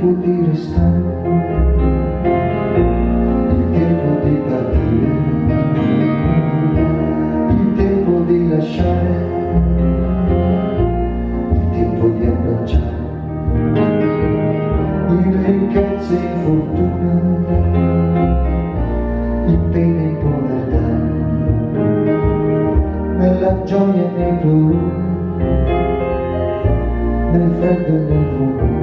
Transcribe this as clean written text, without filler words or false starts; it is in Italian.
tempo di restare, il tempo di partire, il tempo di lasciare, il tempo di abbracciare, in ricchezza e infortuna, in pena e in povertà, nella gioia e nei dolori, nel freddo e nel fumo.